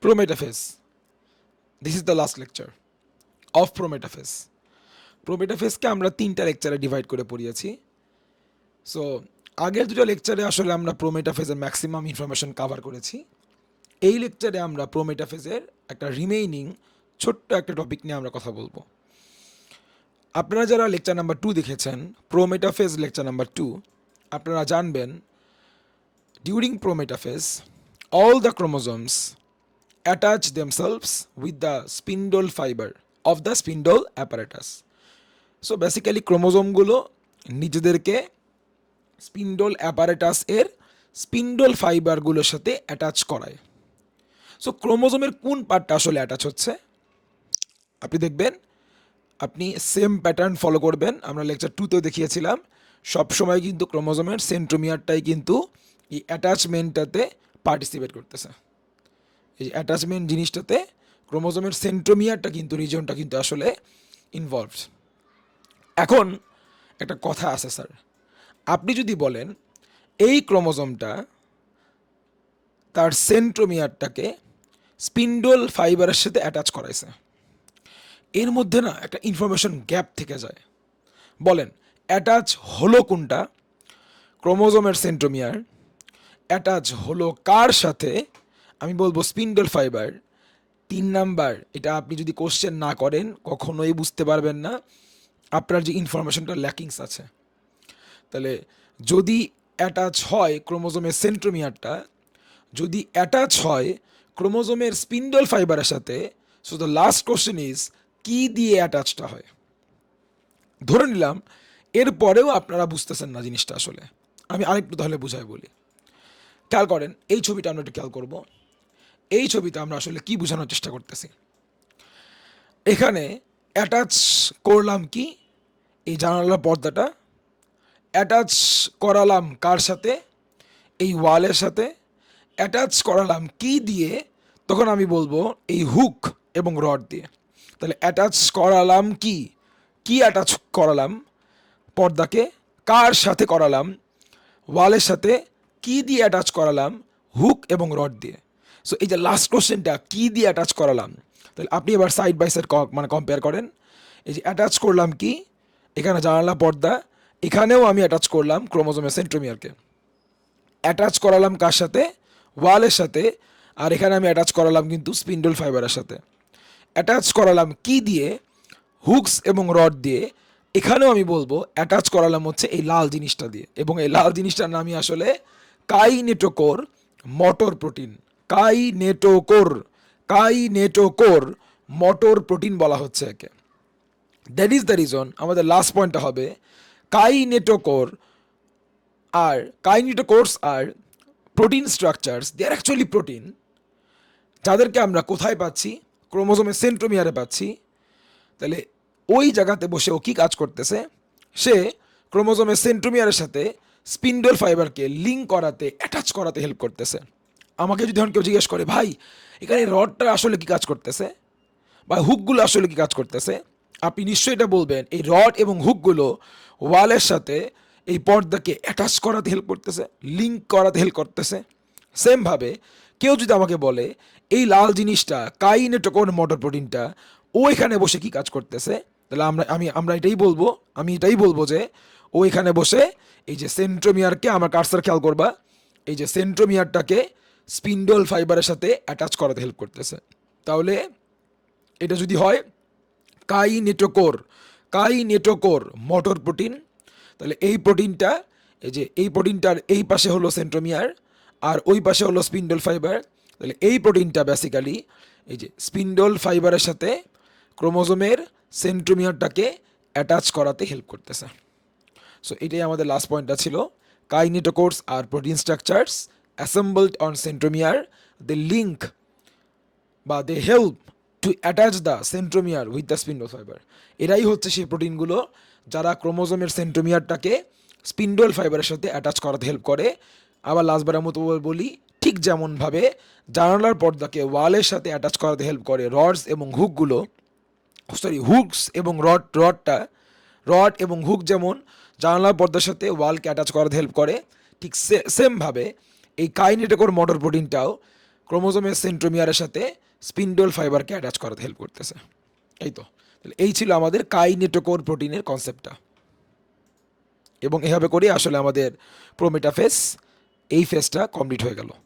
Prometaphase, this is the last lecture of prometaphase. প্রোমেটাফেজকে আমরা 3টা লেকচারে ডিভাইড করে পড়িয়েছি। সো আগের 2টা লেকচারে আসলে আমরা প্রোমেটাফেজের ম্যাক্সিমাম ইনফরমেশন কভার করেছি। এই লেকচারে আমরা প্রোমেটাফেজের একটা রিমেইনিং ছোট্ট একটা টপিক নিয়ে আমরা কথা বলবো। আপনারা যারা লেকচার নাম্বার 2 দেখেছেন, প্রোমেটাফেজ লেকচার নাম্বার 2, আপনারা জানবেন during prometaphase all the chromosomes attach themselves with the spindle fiber of the spindle apparatus. So basically ক্রোমোজোমগুলো নিজেদেরকে স্পিন্ডল অ্যাপারেটাস এর স্পিন্ডল ফাইবারগুলোর সাথে অ্যাটাচ করায়। সো ক্রোমোজোমের কোন পার্টটা আসলে অ্যাটাচ হচ্ছে আপনি দেখবেন, আপনি সেম প্যাটার্ন ফলো করবেন। আমরা লেকচার 2তেও দেখিয়েছিলাম, সবসময় কিন্তু ক্রোমোজোমের সেন্ট্রোমিয়ারটাই কিন্তু এই অ্যাটাচমেন্টটাতে পার্টিসিপেট করতেছে। এই অ্যাটাচমেন্ট জিনিসটাতে ক্রোমোজোমের সেন্ট্রোমিয়ারটা কিন্তু রিজনটা কিন্তু আসলে ইনভলভড। এখন একটা কথা আছে স্যার, আপনি যদি বলেন এই ক্রোমোজোমটা তার সেন্ট্রোমিয়ারটাকে স্পিন্ডল ফাইবারের সাথে অ্যাটাচ করাইছে, এর মধ্যে না একটা ইনফরমেশন গ্যাপ থেকে যায়। বলেন অ্যাটাচ হলো কোনটা? ক্রোমোজোমের সেন্ট্রোমিয়ার অ্যাটাচ হলো কার সাথে? আমি বলবো স্পিন্ডল ফাইবার। 3 নাম্বার, এটা আপনি যদি কোশ্চেন না করেন কখনোই বুঝতে পারবেন না আপনার যে ইনফরমেশনটা ল্যাকিংস আছে। তাহলে যদি অ্যাটাচ হয় ক্রোমোজোমের সেন্ট্রোমিয়ারটা, যদি অ্যাটাচ হয় ক্রোমোজোমের স্পিন্ডল ফাইবারের সাথে, so the last question is কি দিয়ে অ্যাটাচটা হয়। ধরে নিলাম এরপরেও আপনারা বুঝতেছেন না জিনিসটা আসলে, আমি আরেকটু তাহলে বুঝাই বলি। খেয়াল করেন এই ছবিটা আমরা একটু খেয়াল করব। এই ছবিতে আমরা আসলে কি বোঝানোর চেষ্টা করতেছি। এখানে অ্যাটাচ করলাম কি? এই জানালার পর্দাটা অ্যাটাচ করালাম কার সাথে? এই ওয়ালের সাথে। অ্যাটাচ করালাম কি দিয়ে? তখন আমি বলবো এই হুক এবং রড দিয়ে। তাহলে অ্যাটাচ করালাম কি? কি অ্যাটাচ করালাম? পর্দাকে। কার সাথে করালাম? ওয়ালের সাথে। কি দিয়ে অ্যাটাচ করালাম? হুক এবং রড দিয়ে। সো এই যে লাস্ট কোশ্চেনটা কি দিয়ে অ্যাটাচ করালাম, তাহলে আপনি এবার সাইড বাই সাইড মানে কম্পেয়ার করেন। এই যে অ্যাটাচ করলাম কি? এখানে জানালা পর্দা, এখানেও আমি অ্যাটাচ করলাম ক্রোমোজোমের সেন্ট্রোমিয়ারকে। অ্যাটাচ করালাম কার সাথে? ওয়ালের সাথে। আর এখানে আমি অ্যাটাচ করালাম কিন্তু স্পিন্ডল ফাইবারের সাথে। অ্যাটাচ করালাম কি দিয়ে? হুকস এবং রড দিয়ে। এখানেও আমি বলবো অ্যাটাচ করালাম হচ্ছে এই লাল জিনিসটা দিয়ে, এবং এই লাল জিনিসটার নামই আসলে kinetochore motor protein. Kinetochore motor protein বলা হচ্ছে একে। দ্যাট ইজ দ্য রিজন আমাদের লাস্ট পয়েন্টটা হবে kinetochore R কাইনেটোকোরস are protein structures, they R actually protein, যাদেরকে আমরা কোথায় পাচ্ছি? ক্রোমোজোমের সেন্ট্রোমিয়ারে পাচ্ছি। তাহলে ওই জায়গাতে বসে ও কী কাজ করতেছে? সে ক্রোমোজোমের সেন্ট্রোমিয়ারের সাথে স্পিন্ডল ফাইবারকে লিঙ্ক করাতে, অ্যাটাচ করাতে হেল্প করতেছে। আমাকে যদি এখন কেউ জিজ্ঞেস করে ভাই এখানে রডটা আসলে কী কাজ করতেছে বা হুকগুলো আসলে কী কাজ করতেছে, আপনি নিশ্চয়ই এটা বলবেন এই রড এবং হুকগুলো ওয়ালের সাথে এই পর্দাকে অ্যাটাচ করাতে হেল্প করতেছে, লিঙ্ক করাতে হেল্প করতেছে। সেমভাবে কেউ যদি আমাকে বলে এই লাল জিনিসটা কাইনেটোকোর মোটর প্রোটিনটা ও এখানে বসে কি কাজ করতেছে, তাহলে আমরা এটাই বলবো যে ও এখানে বসে এই যে সেন্ট্রোমিয়ারকে, আমার কার্সার খেয়াল করবা, এই যে সেন্ট্রোমিয়ারটাকে স্পিন্ডল ফাইবারের সাথে অ্যাটাচ করাতে হেল্প করতেছে। তাহলে এটা যদি হয় কাইনেটোকোর মোটর প্রোটিন, তাহলে এই প্রোটিনটা, এই যে এই প্রোটিনটার এই পাশে হলো সেন্ট্রোমিয়ার আর ওই পাশে হলো স্পিন্ডল ফাইবার। তাহলে এই প্রোটিনটা বেসিক্যালি এই যে স্পিন্ডল ফাইবারের সাথে ক্রোমোজোমের সেন্ট্রোমিয়ারটাকে অ্যাটাচ করাতে হেল্প করতেছে। সো এটাই আমাদের লাস্ট পয়েন্টটা ছিল। Kinetochores are protein structures assembled on centromere, they link বা they help to attach the centromere with the spindle fibre. এরাই হচ্ছে সেই প্রোটিনগুলো যারা ক্রোমোজোমের সেন্ট্রোমিয়ারটাকে স্পিন্ডল ফাইবারের সাথে অ্যাটাচ করাতে হেল্প করে। আবার লাস্টবারের মতো বলি, ঠিক যেমনভাবে জানালার পর্দাকে ওয়ালের সাথে অ্যাটাচ করাতে হেল্প করে রডস এবং হুকস এবং রড এবং হুক যেমন জানালার পর্দার সাথে ওয়ালকে অ্যাটাচ করাতে হেল্প করে, ঠিক সেমভাবে এই কাইনেটোকোর মোটর প্রোটিনটাও ক্রোমোজোমের সেন্ট্রোমিয়ারের সাথে স্পিন্ডল ফাইবারকে অ্যাটাচ করাতে হেল্প করতেছে। এই তো, তাহলে এই ছিল আমাদের কাইনেটোকোর প্রোটিনের কনসেপ্টটা, এবং এভাবে করে আসলে আমাদের প্রোমেটাফেস এই ফেজটা কমপ্লিট হয়ে গেল।